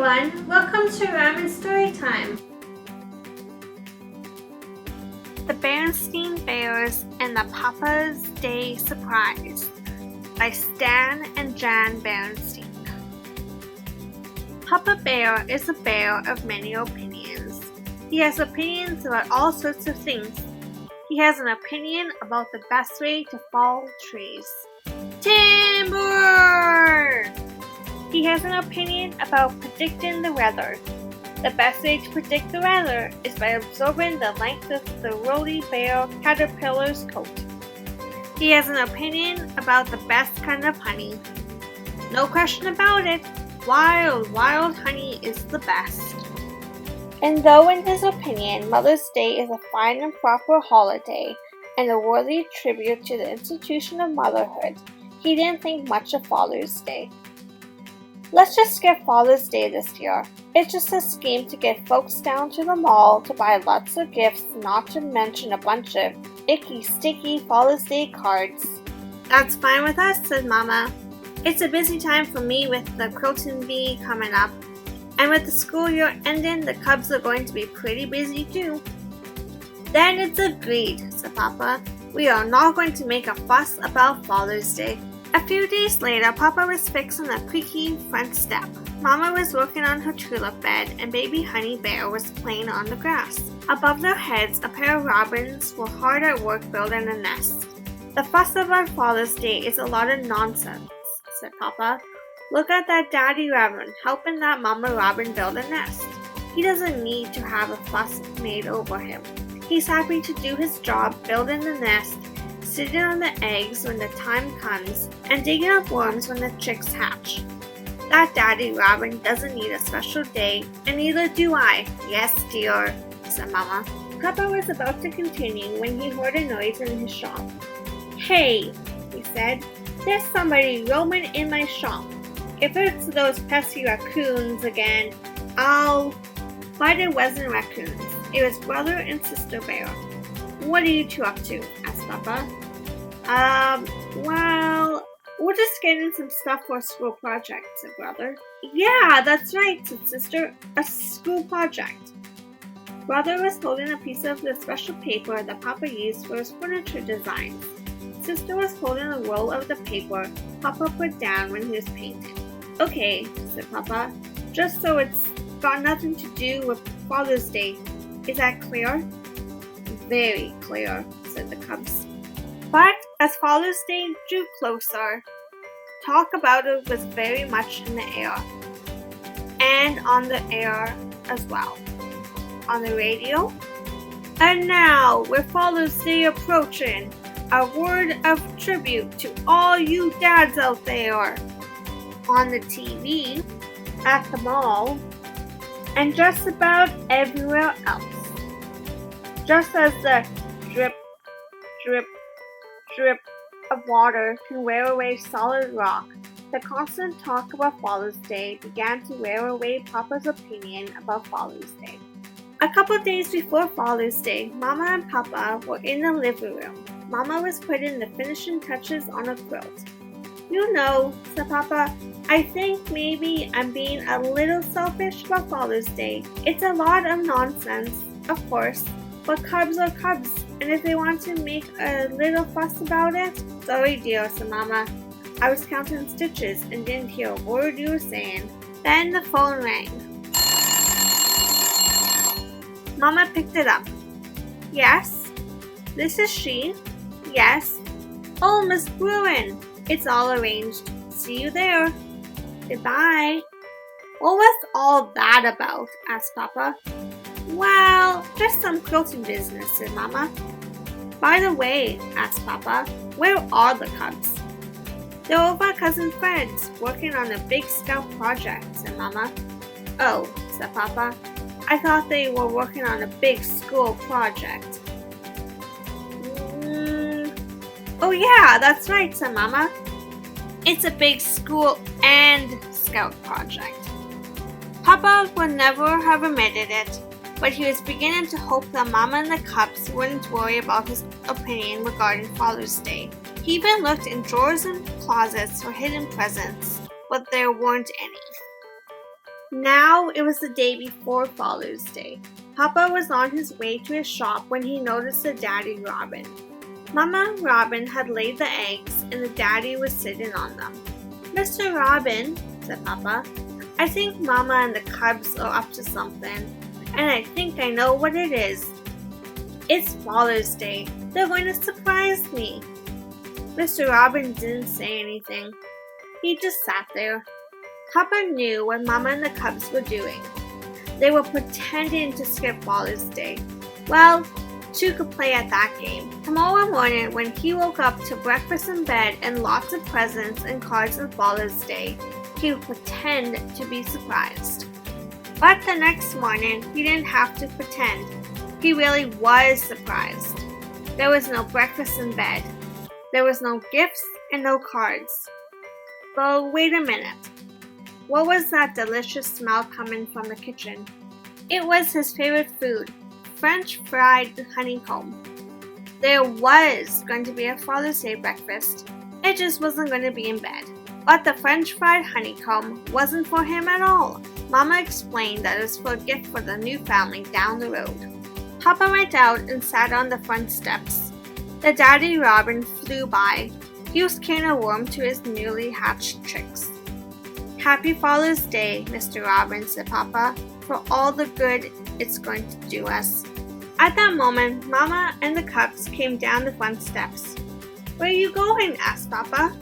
everyone, welcome to Ramen Storytime. The Berenstain Bears and the Papa's Day Surprise by Stan and Jan Berenstain. Papa Bear is a bear of many opinions. He has opinions about all sorts of things. He has an opinion about the best way to fall trees. Timber! He has an opinion about predicting the weather. The best way to predict the weather is by observing the length of the woolly bear caterpillar's coat. He has an opinion about the best kind of honey. No question about it, wild honey is the best. And though in his opinion Mother's Day is a fine and proper holiday and a worthy tribute to the institution of motherhood, he didn't think much of Father's Day. Let's just skip Father's Day this year. It's just a scheme to get folks down to the mall to buy lots of gifts, not to mention a bunch of icky, sticky Father's Day cards. That's fine with us, said Mama. It's a busy time for me with the Croton Bee coming up. And with the school year ending, the Cubs are going to be pretty busy too. Then it's agreed, said Papa. We are not going to make a fuss about Father's Day. A few days later, Papa was fixing a creaky front step. Mama was working on her tulip bed, and baby Honey Bear was playing on the grass. Above their heads, a pair of robins were hard at work building a nest. The fuss about Father's Day is a lot of nonsense, said Papa. Look at that Daddy Robin helping that Mama Robin build a nest. He doesn't need to have a fuss made over him. He's happy to do his job building the nest, sitting on the eggs when the time comes, and digging up worms when the chicks hatch. That Daddy Robin doesn't need a special day, and neither do I. Yes, dear, said Mama. Papa was about to continue when he heard a noise in his shop. Hey, he said, there's somebody roaming in my shop. If it's those pesky raccoons again, But it wasn't raccoons. It was Brother and Sister Bear. What are you two up to? Asked Papa. Well, we're just getting some stuff for a school project, said Brother. Yeah, that's right, said Sister. A school project. Brother was holding a piece of the special paper that Papa used for his furniture designs. Sister was holding a roll of the paper Papa put down when he was painting. Okay, said Papa, just so it's got nothing to do with Father's Day. Is that clear? Very clear, said the Cubs. But as Father's Day drew closer, talk about it was very much in the air. And on the air as well. On the radio. And now, with Father's Day approaching, a word of tribute to all you dads out there. On the TV, at the mall, and just about everywhere else. Just as the drip, drip, drip of water can wear away solid rock, the constant talk about Father's Day began to wear away Papa's opinion about Father's Day. A couple days before Father's Day, Mama and Papa were in the living room. Mama was putting the finishing touches on a quilt. You know, said Papa, I think maybe I'm being a little selfish about Father's Day. It's a lot of nonsense, of course, but Cubs are Cubs, and if they want to make a little fuss about it, sorry dear, said Mama. I was counting stitches and didn't hear a word you were saying. Then the phone rang. Mama picked it up. Yes? This is she? Yes. Oh, Miss Bruin, it's all arranged. See you there. Goodbye. What was all that about? Asked Papa. Well, just some quilting business, said Mama. By the way, asked Papa, where are the Cubs? They're over at Cousin Fred's, working on a big scout project, said Mama. Oh, said Papa, I thought they were working on a big school project. Oh yeah, that's right, said Mama. It's a big school and scout project. Papa would never have admitted it, but he was beginning to hope that Mama and the Cubs wouldn't worry about his opinion regarding Father's Day. He even looked in drawers and closets for hidden presents, but there weren't any. Now it was the day before Father's Day. Papa was on his way to his shop when he noticed the Daddy Robin. Mama Robin had laid the eggs and the Daddy was sitting on them. "Mr. Robin," said Papa, "I think Mama and the cubs are up to something, and I think I know what it is. It's Father's Day. They're going to surprise me." Mr. Robin didn't say anything. He just sat there. Papa knew what Mama and the cubs were doing. They were pretending to skip Father's Day. Well, two could play at that game. Tomorrow morning, when he woke up to breakfast in bed and lots of presents and cards on Father's Day, he would pretend to be surprised. But the next morning, he didn't have to pretend. He really was surprised. There was no breakfast in bed. There was no gifts and no cards. But wait a minute. What was that delicious smell coming from the kitchen? It was his favorite food, French fried honeycomb. There was going to be a Father's Day breakfast. It just wasn't going to be in bed. But the French fried honeycomb wasn't for him at all. Mama explained that it was for a gift for the new family down the road. Papa went out and sat on the front steps. The Daddy Robin flew by. He was carrying a worm to his newly hatched chicks. "Happy Father's Day, Mr. Robin," said Papa, "for all the good it's going to do us." At that moment, Mama and the cubs came down the front steps. "Where are you going?" asked Papa.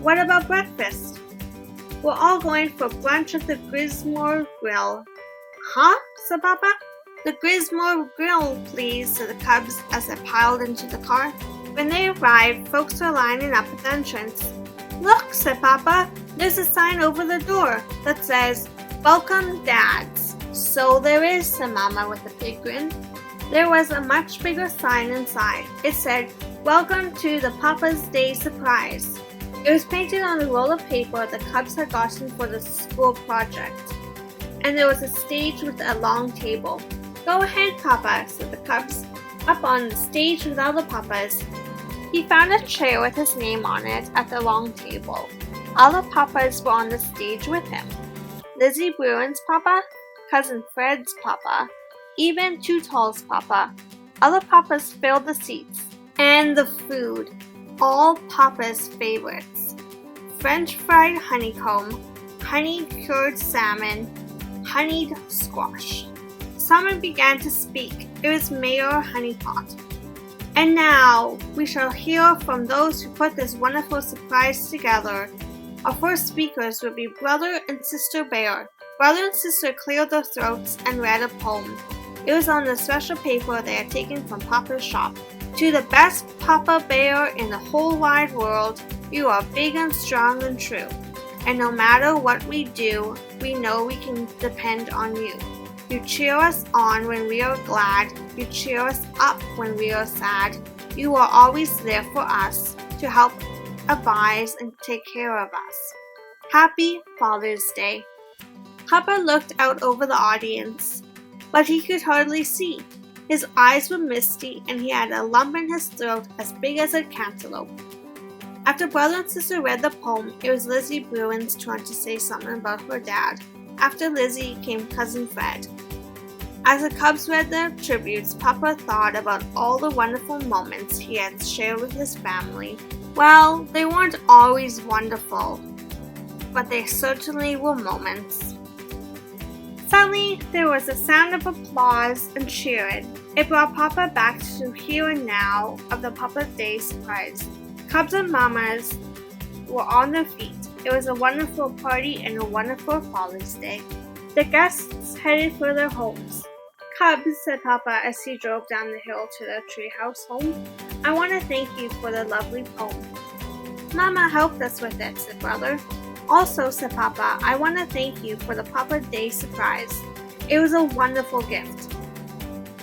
"What about breakfast?" "We're all going for brunch at the Grismore Grill." "Huh?" said Papa. "The Grismore Grill, please," said the cubs as they piled into the car. When they arrived, folks were lining up at the entrance. "Look," said Papa, "there's a sign over the door that says, 'Welcome, Dads.'" "So there is," said Mama with a big grin. There was a much bigger sign inside. It said, "Welcome to the Papa's Day Surprise." It was painted on a roll of paper the cubs had gotten for the school project. And there was a stage with a long table. "Go ahead, Papa," said the cubs. Up on the stage with all the papas. He found a chair with his name on it at the long table. All the papas were on the stage with him. Lizzie Bruin's papa, Cousin Fred's papa, even Too Tall's papa. All the papas filled the seats. And the food. All Papa's favorites. French fried honeycomb, honey-cured salmon, honeyed squash. Someone began to speak. It was Mayor Honeypot. "And now we shall hear from those who put this wonderful surprise together. Our first speakers will be Brother and Sister Bear." Brother and Sister cleared their throats and read a poem. It was on the special paper they had taken from Papa's shop. "To the best Papa Bear in the whole wide world, you are big and strong and true. And no matter what we do, we know we can depend on you. You cheer us on when we are glad. You cheer us up when we are sad. You are always there for us to help advise and take care of us. Happy Father's Day." Papa looked out over the audience, but he could hardly see. His eyes were misty and he had a lump in his throat as big as a cantaloupe. After Brother and Sister read the poem, it was Lizzie Bruin's turn to say something about her dad. After Lizzie came Cousin Fred. As the cubs read their tributes, Papa thought about all the wonderful moments he had shared with his family. Well, they weren't always wonderful, but they certainly were moments. Suddenly, there was a sound of applause and cheering. It brought Papa back to here and now of the Papa's Day surprise. Cubs and Mamas were on their feet. It was a wonderful party and a wonderful Father's Day. The guests headed for their homes. "Cubs," said Papa as he drove down the hill to their treehouse home, "I want to thank you for the lovely poem." "Mama helped us with it," said Brother. "Also," said Papa, "I want to thank you for the Papa's Day surprise. It was a wonderful gift."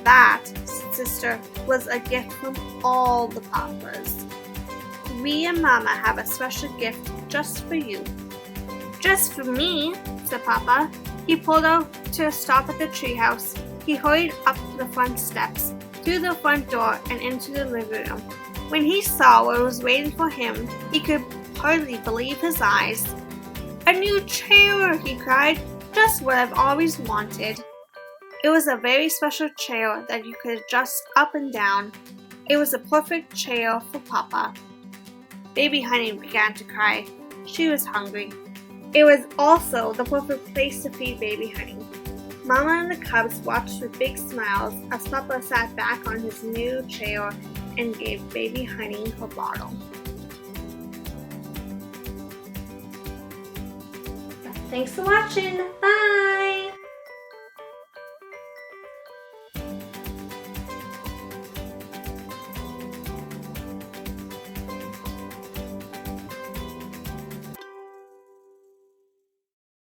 "That," said Sister, "was a gift from all the Papas. We and Mama have a special gift just for you." "Just for me," said Papa. He pulled out to a stop at the treehouse. He hurried up the front steps, through the front door, and into the living room. When he saw what was waiting for him, he could hardly believe his eyes. "A new chair!" he cried. Just what I've always wanted. It was a very special chair that you could adjust up and down. It was a perfect chair for Papa. Baby Honey began to cry. She was hungry. It was also the perfect place to feed Baby Honey. Mama and the cubs watched with big smiles as Papa sat back on his new chair and gave Baby Honey her bottle. Thanks for watching. Bye!